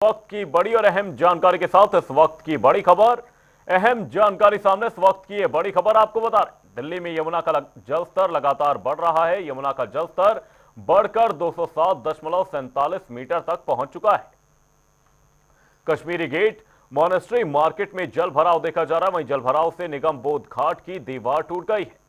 वक्त की बड़ी और अहम जानकारी के साथ इस वक्त की बड़ी खबर, अहम जानकारी सामने। इस वक्त की ये बड़ी खबर आपको बता रहे, दिल्ली में यमुना का जलस्तर लगातार बढ़ रहा है। यमुना का जलस्तर बढ़कर 207.47 मीटर तक पहुंच चुका है। कश्मीरी गेट मॉनेस्ट्री मार्केट में जल भराव देखा जा रहा है। वहीं जल भराव से निगम बोध घाट की दीवार टूट गई है।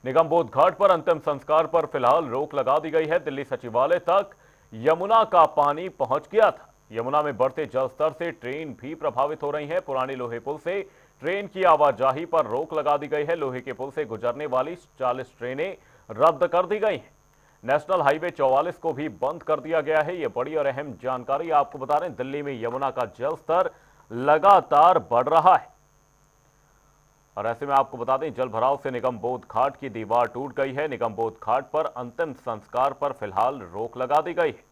निगम बोध घाट पर अंतिम संस्कार पर फिलहाल रोक लगा दी गई है। दिल्ली सचिवालय तक यमुना का पानी पहुंच गया था। यमुना में बढ़ते जलस्तर से ट्रेन भी प्रभावित हो रही है। पुराने लोहे पुल से ट्रेन की आवाजाही पर रोक लगा दी गई है। लोहे के पुल से गुजरने वाली 40 ट्रेनें रद्द कर दी गई हैं। नेशनल हाईवे 44 को भी बंद कर दिया गया है। यह बड़ी और अहम जानकारी आपको बता रहे हैं। दिल्ली में यमुना का जलस्तर लगातार बढ़ रहा है और ऐसे में आपको बता दें, जल भराव से निगम बोध घाट की दीवार टूट गई है। निगम बोध घाट पर अंतिम संस्कार पर फिलहाल रोक लगा दी गई है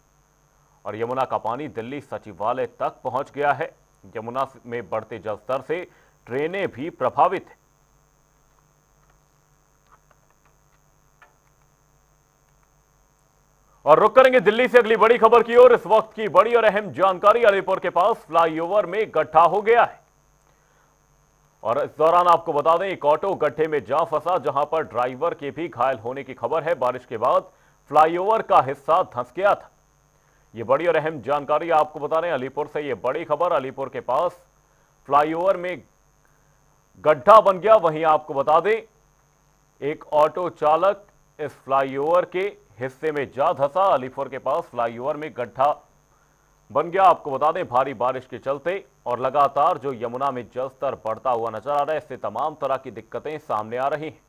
और यमुना का पानी दिल्ली सचिवालय तक पहुंच गया है। यमुना में बढ़ते जलस्तर से ट्रेनें भी प्रभावित हैं। और रुक करेंगे दिल्ली से अगली बड़ी खबर की ओर। इस वक्त की बड़ी और अहम जानकारी, अलीपुर के पास फ्लाईओवर में गड्ढा हो गया है और इस दौरान आपको बता दें, एक ऑटो गड्ढे में जा फंसा, जहां पर ड्राइवर के भी घायल होने की खबर है। बारिश के बाद फ्लाईओवर का हिस्सा धंस गया था। यह बड़ी और अहम जानकारी आपको बता रहे हैं अलीपुर से। यह बड़ी खबर, अलीपुर के पास फ्लाईओवर में गड्ढा बन गया। वहीं आपको बता दें, एक ऑटो चालक इस फ्लाईओवर के हिस्से में जा धंसा। अलीपुर के पास फ्लाईओवर में गड्ढा बन गया। आपको बता दें, भारी बारिश के चलते और लगातार जो यमुना में जलस्तर बढ़ता हुआ नजर आ रहा है, इससे तमाम तरह की दिक्कतें सामने आ रही हैं।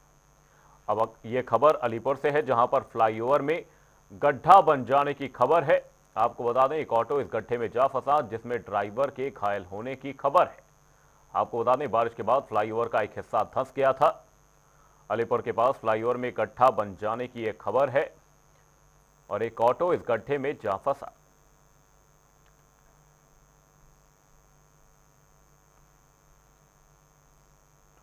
अब यह खबर अलीपुर से है, जहां पर फ्लाईओवर में गड्ढा बन जाने की खबर है। आपको बता दें, एक ऑटो इस गड्ढे में जा फंसा, जिसमें ड्राइवर के घायल होने की खबर है। आपको बता दें, बारिश के बाद फ्लाईओवर का एक हिस्सा धंस गया था। अलीपुर के पास फ्लाईओवर में गड्ढा बन जाने की एक खबर है और एक ऑटो इस गड्ढे में जा फंसा।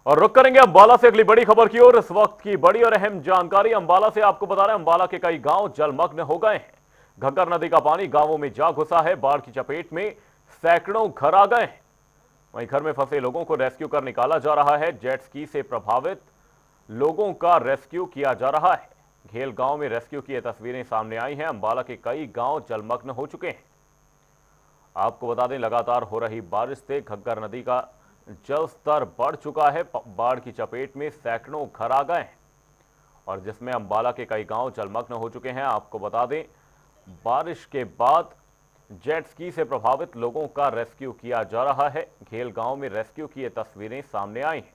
और रुक करेंगे अंबाला से अगली बड़ी खबर की ओर। इस वक्त की बड़ी और अहम जानकारी अंबाला से आपको बता रहे हैं, अंबाला के कई गांव जलमग्न हो गए हैं। घग्गर नदी का पानी गांवों में जा घुसा है। बाढ़ की चपेट में सैकड़ों घर आ गए हैं। वहीं घर में फंसे लोगों को रेस्क्यू कर निकाला जा रहा है। जेट स्की से प्रभावित लोगों का रेस्क्यू किया जा रहा है। घेल गांव में रेस्क्यू की तस्वीरें सामने आई हैं। अंबाला के कई गांव जलमग्न हो चुके हैं। आपको बता दें, लगातार हो रही बारिश से घग्गर नदी का जल स्तर बढ़ चुका है। बाढ़ की चपेट में सैकड़ों घर आ गए हैं और जिसमें अंबाला के कई गांव जलमग्न हो चुके हैं। आपको बता दें, बारिश के बाद जेट स्की से प्रभावित लोगों का रेस्क्यू किया जा रहा है। घेल गांव में रेस्क्यू की तस्वीरें सामने आई हैं।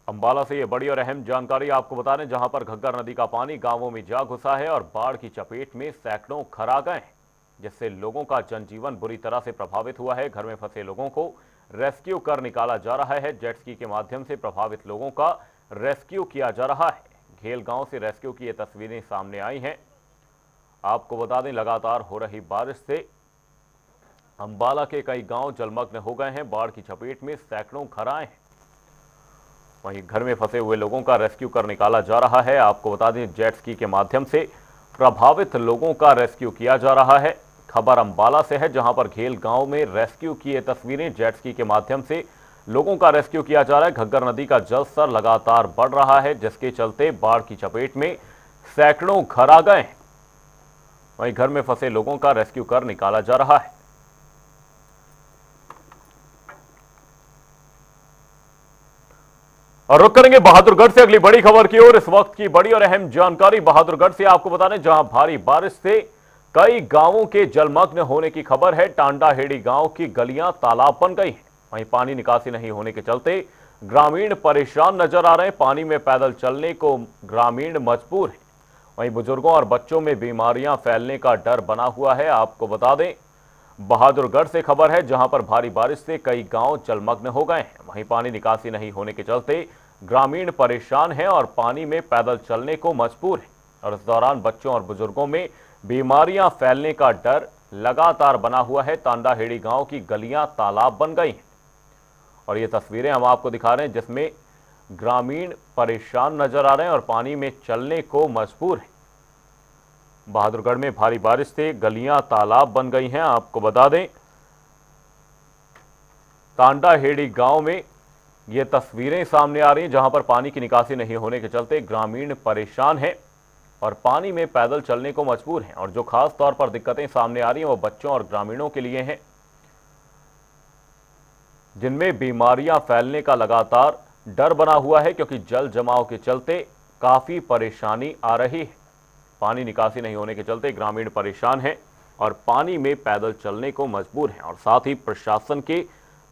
अंबाला से यह बड़ी और अहम जानकारी आपको बता दें, जहां पर घग्गर नदी का पानी गांवों में जा घुसा है और बाढ़ की चपेट में सैकड़ों घर आ गए हैं, जिससे लोगों का जनजीवन बुरी तरह से प्रभावित हुआ है। घर में फंसे लोगों को रेस्क्यू कर निकाला जा रहा है। जेट स्की के माध्यम से प्रभावित लोगों का रेस्क्यू किया जा रहा है। घेल गांव से रेस्क्यू की ये तस्वीरें सामने आई हैं। आपको बता दें, लगातार हो रही बारिश से अंबाला के कई गांव जलमग्न हो गए हैं। बाढ़ की चपेट में सैकड़ों घर आए हैं। वहीं घर में फंसे हुए लोगों का रेस्क्यू कर निकाला जा रहा है। आपको बता दें, जेट स्की के माध्यम से प्रभावित लोगों का रेस्क्यू किया जा रहा है। खबर अंबाला से है, जहां पर घेल गांव में रेस्क्यू की ये तस्वीरें, जेट स्की के माध्यम से लोगों का रेस्क्यू किया जा रहा है। घग्गर नदी का जलस्तर लगातार बढ़ रहा है, जिसके चलते बाढ़ की चपेट में सैकड़ों घर आ गए हैं। वहीं घर में फंसे लोगों का रेस्क्यू कर निकाला जा रहा है। और रुक करेंगे बहादुरगढ़ से अगली बड़ी खबर की ओर। इस वक्त की बड़ी और अहम जानकारी बहादुरगढ़ से आपको बता दें, जहां भारी बारिश से कई गांवों के जलमग्न होने की खबर है। टांडा हेड़ी गांव की गलियां तालाब बन गई हैं। वहीं पानी निकासी नहीं होने के चलते ग्रामीण परेशान नजर आ रहे हैं। पानी में पैदल चलने को ग्रामीण मजबूर हैं। वहीं बुजुर्गों और बच्चों में बीमारियां फैलने का डर बना हुआ है। आपको बता दें, बहादुरगढ़ से खबर है, जहां पर भारी बारिश से कई गांव जलमग्न हो गए हैं। वहीं पानी निकासी नहीं होने के चलते ग्रामीण परेशान हैं और पानी में पैदल चलने को मजबूर हैं और इस दौरान बच्चों और बुजुर्गों में बीमारियां फैलने का डर लगातार बना हुआ है। तांडा हेड़ी गांव की गलियां तालाब बन गई हैं और ये तस्वीरें हम आपको दिखा रहे हैं, जिसमें ग्रामीण परेशान नजर आ रहे हैं और पानी में चलने को मजबूर हैं। बहादुरगढ़ में भारी बारिश से गलियां तालाब बन गई हैं। आपको बता दें, तांडाहेड़ी गांव में ये तस्वीरें सामने आ रही हैं, जहां पर पानी की निकासी नहीं होने के चलते ग्रामीण परेशान हैं और पानी में पैदल चलने को मजबूर हैं। और जो खास तौर पर दिक्कतें सामने आ रही हैं वो बच्चों और ग्रामीणों के लिए हैं, जिनमें बीमारियां फैलने का लगातार डर बना हुआ है, क्योंकि जल जमाव के चलते काफी परेशानी आ रही है। पानी निकासी नहीं होने के चलते ग्रामीण परेशान हैं और पानी में पैदल चलने को मजबूर हैं। और साथ ही प्रशासन के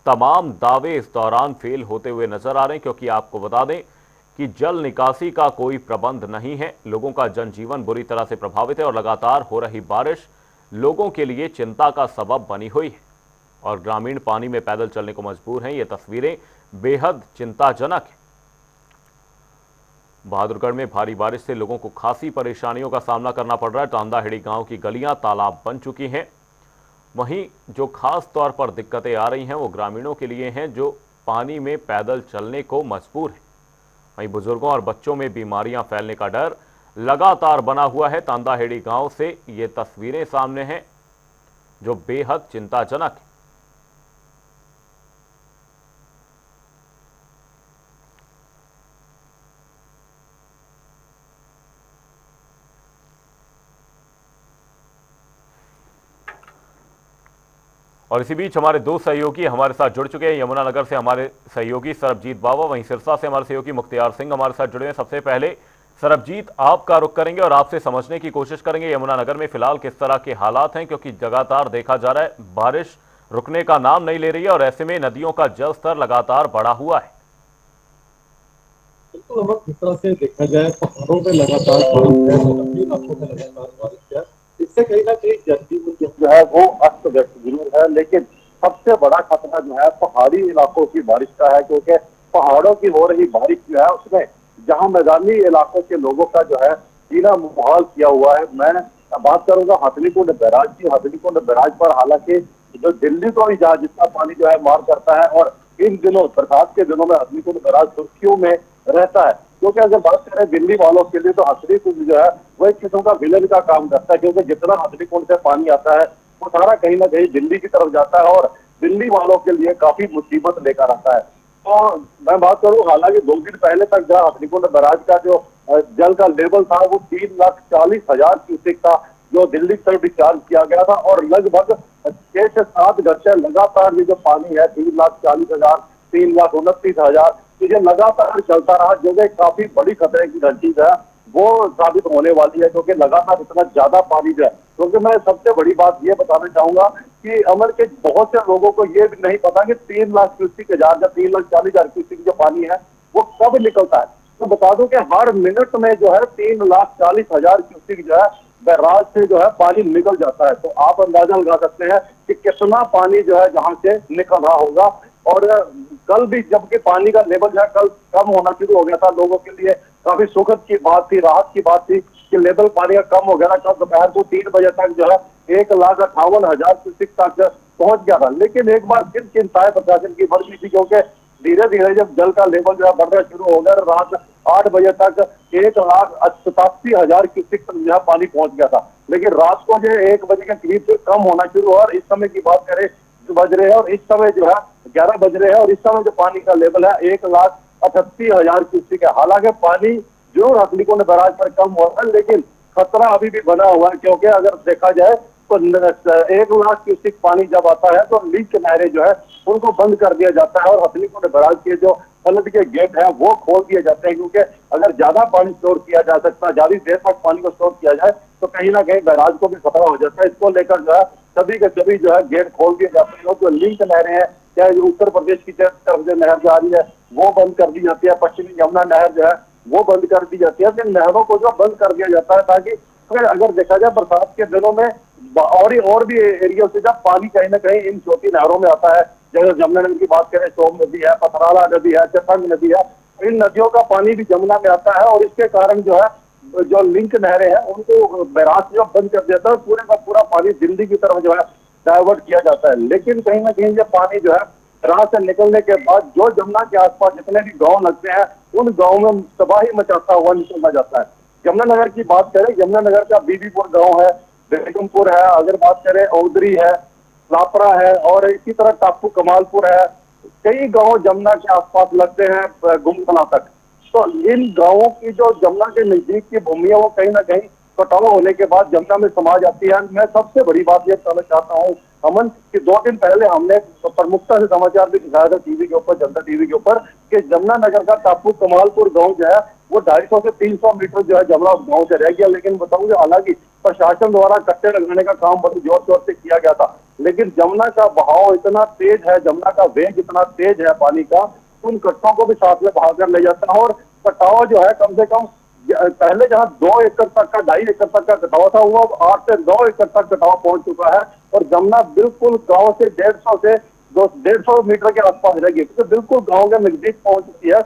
तमाम दावे इस दौरान फेल होते हुए नजर आ रहे हैं, क्योंकि आपको बता दें कि जल निकासी का कोई प्रबंध नहीं है। लोगों का जनजीवन बुरी तरह से प्रभावित है और लगातार हो रही बारिश लोगों के लिए चिंता का सबब बनी हुई है और ग्रामीण पानी में पैदल चलने को मजबूर हैं। ये तस्वीरें बेहद चिंताजनक है। बहादुरगढ़ में भारी बारिश से लोगों को खासी परेशानियों का सामना करना पड़ रहा है। तांडाहेड़ी गांव की गलियां तालाब बन चुकी हैं। वहीं जो खास तौर पर दिक्कतें आ रही हैं वो ग्रामीणों के लिए हैं, जो पानी में पैदल चलने को मजबूर हैं। वहीं बुजुर्गों और बच्चों में बीमारियां फैलने का डर लगातार बना हुआ है। तांडाहेड़ी गांव से ये तस्वीरें सामने हैं जो बेहद चिंताजनक है। और इसी बीच हमारे दो सहयोगी हमारे साथ जुड़ चुके हैं। यमुनानगर से हमारे सहयोगी सरबजीत बावा, वहीं सिरसा से हमारे सहयोगी मुख्तियार सिंह हमारे साथ जुड़े हैं। सबसे पहले सरबजीत, आपका रुख करेंगे और आपसे समझने की कोशिश करेंगे यमुनानगर में फिलहाल किस तरह के हालात हैं, क्योंकि लगातार देखा जा रहा है बारिश रुकने का नाम नहीं ले रही है और ऐसे में नदियों का जल स्तर लगातार बढ़ा हुआ है। बिल्कुल, जिस तरह से देखा जाए पहाड़ों में लगातार बारिश है, इससे कहीं ना कहीं जनजीवन जो है वो अस्त व्यस्त जरूर है, लेकिन सबसे बड़ा खतरा जो है पहाड़ी इलाकों की बारिश का है, क्योंकि पहाड़ों की हो रही बारिश जो है उसमें जहां मैदानी इलाकों के लोगों का जो है जीना मुहाल किया हुआ है। मैं बात करूंगा हथनीकुंड बैराज की। हथनीकुंड बैराज पर हालांकि जो दिल्ली को भी जितना पानी जो है मार करता है, और इन दिनों बरसात के दिनों में हथनीकुंड बैराज सुर्खियों में रहता है, क्योंकि अगर बात करें दिल्ली वालों के लिए तो हथनीकुंड जो है वो एक किस्म का विलेन का काम करता है, क्योंकि जितना हथनीकुंड से पानी आता है वो सारा कहीं ना कहीं दिल्ली की तरफ जाता है और दिल्ली वालों के लिए काफी मुसीबत लेकर आता है। तो मैं बात करूं, हालांकि 2 दिन पहले तक जहाँ हथनीकुंड बैराज का जो जल का लेवल था वो 3,40,000 क्यूसेक था, जो दिल्ली की तरफ डिस्चार्ज किया गया था, और लगभग 6 से 7 घंटे लगातार ये जो पानी है 3,40,000, 3,29,000 तो ये लगातार चलता रहा, जो कि काफी बड़ी खतरे की घंटी है वो साबित होने वाली है, क्योंकि लगातार इतना ज्यादा पानी जो है। क्योंकि मैं सबसे बड़ी बात ये बताना चाहूंगा कि अमर के बहुत से लोगों को ये भी नहीं पता कि 3 लाख क्यूसेक या 3,40,000 क्यूसेक जो पानी है वो कब निकलता है। तो बता दूं कि हर मिनट में जो है 3,40,000 क्यूसेक जो है बैराज से जो है पानी निकल जाता है। तो आप अंदाजा लगा सकते हैं कि कितना पानी जो है जहां से निकल रहा होगा। और कल भी जबकि पानी का लेवल जो है कल कम होना शुरू हो गया था, लोगों के लिए काफी सुखद की बात थी, राहत की बात थी कि लेवल पानी का कम हो गया था। कल दोपहर को 3 बजे तक जो है 1,58,000 क्यूसेक तक पहुंच गया था। लेकिन एक बार फिर चिंताएं प्रशासन की बढ़ गई थी, क्योंकि धीरे धीरे जब जल का लेवल जो है बढ़ना शुरू हो गया, रात 8 बजे तक 1,88,000 क्यूसेक तक जो है पानी पहुंच गया था। लेकिन रात को जो 1 बजे के करीब से कम होना शुरू हुआ, और इस समय की बात करें बज रहे हैं और इस समय जो है 11 बज रहे हैं, और इस समय जो पानी का लेवल है 1,38,000 क्यूसेक है। हालांकि पानी जो हथनीकुंड बैराज पर कम हो रहा है, लेकिन खतरा अभी भी बना हुआ है, क्योंकि अगर देखा जाए तो 1 लाख क्यूसेक पानी जब आता है तो लिंक नहरें जो है उनको बंद कर दिया जाता है, और हथनीकुंड बैराज के जो फ्लड के गेट है वो खोल दिए जाते हैं, क्योंकि अगर ज्यादा पानी स्टोर किया जा सकता है, ज्यादा देर तक पानी को स्टोर किया जाए तो कहीं ना कहीं बैराज को भी खतरा हो जाता है। इसको लेकर जो है सभी के सभी जो है गेट खोल दिए जाते हैं। जो लिंक नहरें हैं, चाहे उत्तर प्रदेश की तरफ जो नहर जा रही है वो बंद कर दी जाती है, पश्चिमी यमुना नहर जो है वो बंद कर दी जाती है। इन नहरों को जो बंद कर दिया जाता है, ताकि अगर देखा जाए बरसात के दिनों में और भी एरिया से जब पानी कहीं ना कहीं इन छोटी नहरों में आता है, जैसे जमुनानगर की बात करें, सोम नदी है, पथराला नदी है, चतंग नदी है, इन नदियों का पानी भी जमुना में आता है, और इसके कारण जो है जो लिंक नहरें हैं उनको बैराज जो बंद कर देता है, पूरे का पूरा पानी दिल्ली की तरफ जो है डाइवर्ट किया जाता है। लेकिन कहीं ना कहीं ये पानी जो है बैराज से निकलने के बाद जो जमुना के आसपास जितने भी गांव लगते हैं उन गांव में तबाही मचाता हुआ निकलना जाता है। यमुनानगर की बात करें, यमुनानगर का बीबीपुर गांव है, बेगमपुर है, अगर बात करें औदरी है, लापरा है, और इसी तरह टापू कमालपुर है। कई गांव जमुना के आसपास लगते हैं गुमकला तक। तो इन गांवों की जो जमुना के नजदीक की भूमि है वो कहीं ना कहीं कटाव होने के बाद जमुना में समा जाती है। मैं सबसे बड़ी बात ये बताना चाहता हूँ अमन, कि 2 दिन पहले हमने प्रमुखता से समाचार भी दिखाया था टीवी के ऊपर, जनता टीवी के ऊपर, कि जमुनानगर का टापू कमालपुर गांव जो है वो 250 से 300 मीटर जो है जमुना गांव से रह गया। लेकिन बताऊंगे, हालांकि प्रशासन द्वारा कट्टे लगाने का काम बड़ी जोर शोर से किया गया था, लेकिन जमुना का बहाव इतना तेज है, जमुना का वेग इतना तेज है पानी का, उन कट्टों को भी साथ में बहा कर ले जाता है। और कटाव जो है कम से कम पहले जहां 2 एकड़ तक का, 2.5 एकड़ तक का कटाव था, वो अब 8 से 9 एकड़ तक कटाव पहुंच चुका है। और जमुना बिल्कुल गांव से 150 मीटर के आसपास रहेगी, तो बिल्कुल गांव के नजदीक पहुंच चुकी है,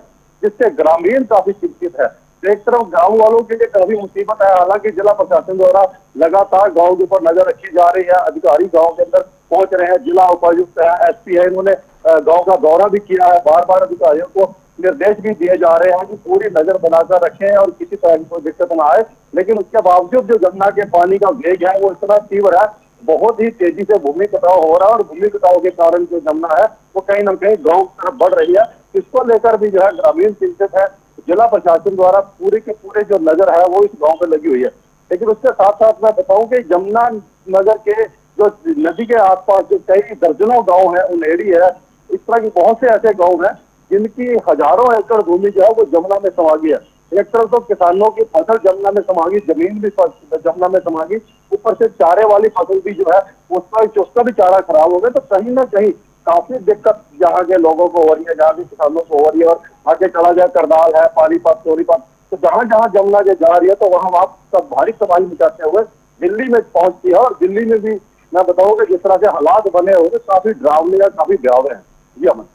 जिससे ग्रामीण काफी चिंतित है। एक तरफ गांव वालों के लिए काफी मुसीबत है, हालांकि जिला प्रशासन द्वारा लगातार गांव के ऊपर नजर रखी जा रही है, अधिकारी गांव के अंदर पहुंच रहे हैं, जिला उपायुक्त है, एसपी है, इन्होंने गांव का दौरा भी किया है, बार बार अधिकारियों को निर्देश भी दिए जा रहे हैं कि पूरी नजर बनाकर रखें और किसी तरह की कोई दिक्कत ना आए। लेकिन उसके बावजूद जो जमुना के पानी का वेग है वो इतना तीव्र है, बहुत ही तेजी से भूमि कटाव हो रहा है, और भूमि कटाव के कारण जो जमुना है वो कहीं ना कहीं गांव की तरफ बढ़ रही है। इसको लेकर भी जो है ग्रामीण चिंतित है। जिला प्रशासन द्वारा पूरे के पूरे जो नजर है वो इस गांव पे लगी हुई है। लेकिन उसके साथ साथ मैं बताऊं कि जमुना नगर के जो नदी के आसपास जो कई दर्जनों गांव है, उन्हेड़ी है, इस तरह की बहुत से ऐसे गांव हैं जिनकी हजारों एकड़ भूमि जो है वो जमुना में समा गई है। एक तरफ तो किसानों की फसल जमुना में समा गई, जमीन भी जमुना में समा गई, ऊपर से चारे वाली फसल भी जो है उसका भी चारा खराब हो गया। तो कहीं ना कहीं काफी दिक्कत यहाँ के लोगों को हो रही है, जहाँ के किसानों को हो रही है। और आगे चला जाए करनाल है, पानीपत, सोनीपत, तो जहां जहां जमुना जो जा रही है तो वहां आप सब भारी तबाही मचाते हुए दिल्ली में पहुंचती है। और दिल्ली में भी मैं बताऊंगा जिस तरह से हालात बने हुए काफी डरावने और काफी भयावह है। जी अमन।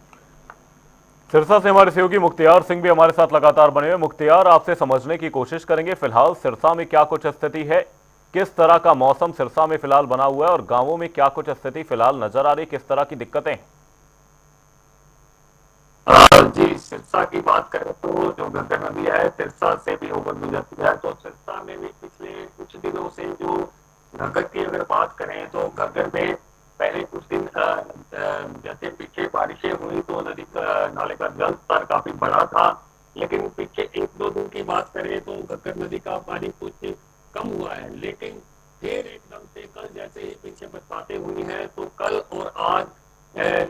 सिरसा से हमारे सहयोगी मुख्तियार सिंह भी हमारे साथ लगातार बने हुए। मुख्तियार, आपसे समझने की कोशिश करेंगे फिलहाल सिरसा में क्या कुछ स्थिति है, किस तरह का मौसम सिरसा में फिलहाल बना हुआ है, और गांवों में क्या कुछ स्थिति फिलहाल नजर आ रही, किस तरह की दिक्कतें? जी, सिरसा की बात करें तो जो घग्गर नदी है सिरसा से भी होकर गुजरती है, तो सिरसा में भी पिछले कुछ दिनों से जो घग्गर की अगर बात करें तो घग्गर में पहले कुछ दिन जैसे पीछे बारिशें हुई तो नदी नाले का जल स्तर काफी बढ़ा था। लेकिन पीछे 1-2 दिन की बात करें तो घग्गर नदी का पानी कुछ कम हुआ है। लेकिन फिर एकदम से कल जैसे पीछे बरसातें हुई हैं तो कल और आज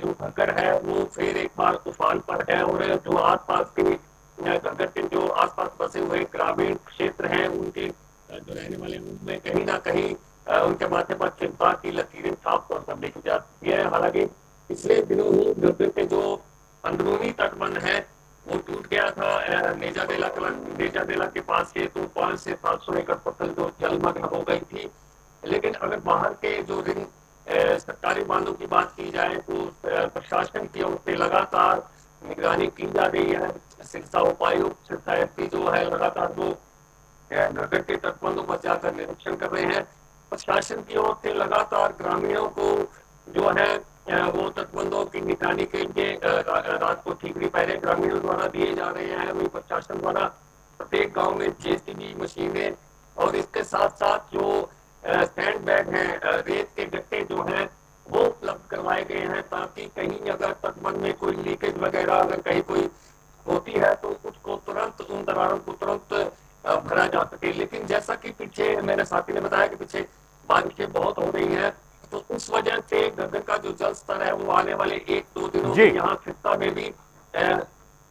जो घग्गर है वो फिर एक बार उफान पर है। और जो आसपास के घग्गर के जो आसपास बसे हुए ग्रामीण क्षेत्र हैं उनके जो रहने वाले उनमें कहीं ना कहीं उनके माथे पर चिंता की लकीरें साफ तौर पर देखी जाती है। हालांकि पिछले दिनों ही घग्गर के जो अंदरूनी तटबंध है वो टूट गया था नेजाबेला के पास के, तो 500 से 700 एकड़ फसल जो जलमग्न हो गई थी। लेकिन अगर बाहर के जो रिंग सरकारी बांधों की बात की जाए तो प्रशासन की ओर से लगातार निगरानी की जा रही है। सिरसा उपायुक्त, सिरसा एसपी जो है लगातार वो घग्गर के तटबंधों पर जाकर निरीक्षण कर रहे हैं। प्रशासन की ओर से लगातार ग्रामीणों को जो है वो तटबंधों की निगरानी के लिए रात को ठीकरी पहरे ग्रामीणों द्वारा दिए जा रहे हैं। वही प्रशासन द्वारा प्रत्येक गांव में जेसीबी मशीनें और इसके साथ साथ जो सैंड बैग है, रेत के गट्टे जो हैं वो उपलब्ध करवाए गए हैं, ताकि कहीं अगर तटबंध में कोई लीकेज वगैरह अगर कहीं कोई होती है तो उसको तुरंत, उन दरारों को तुरंत भरा जा सके। लेकिन जैसा कि पीछे मेरे साथी ने बताया कि पीछे बारिशें बहुत हो रही हैं, तो उस वजह से घग्गर का जो जल स्तर है वो आने वाले 1-2 दिनों में यहाँ सिरसा में भी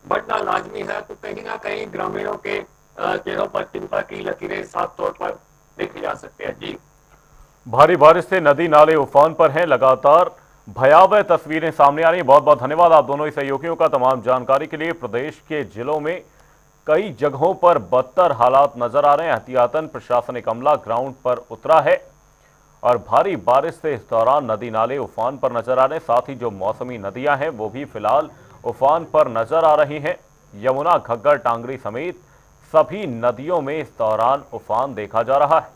बढ़ना लाजमी है। तो कहीं ना कहीं ग्रामीणों के चेहरों पर चिंता की लकीरें साफ तौर पर देखे जा सकते हैं। जी, भारी बारिश से नदी नाले उफान पर हैं, लगातार भयावह तस्वीरें सामने आ रही हैं। बहुत बहुत धन्यवाद आप दोनों ही सहयोगियों का तमाम जानकारी के लिए। प्रदेश के जिलों में कई जगहों पर बदतर हालात नजर आ रहे हैं। एहतियातन प्रशासनिक अमला ग्राउंड पर उतरा है और भारी बारिश से इस दौरान नदी नाले उफान पर नजर आ रहे हैं। साथ ही जो मौसमी नदियां हैं वो भी फिलहाल उफान पर नजर आ रही हैं। यमुना, घग्गर, टांगरी समेत सभी नदियों में इस दौरान उफान देखा जा रहा है।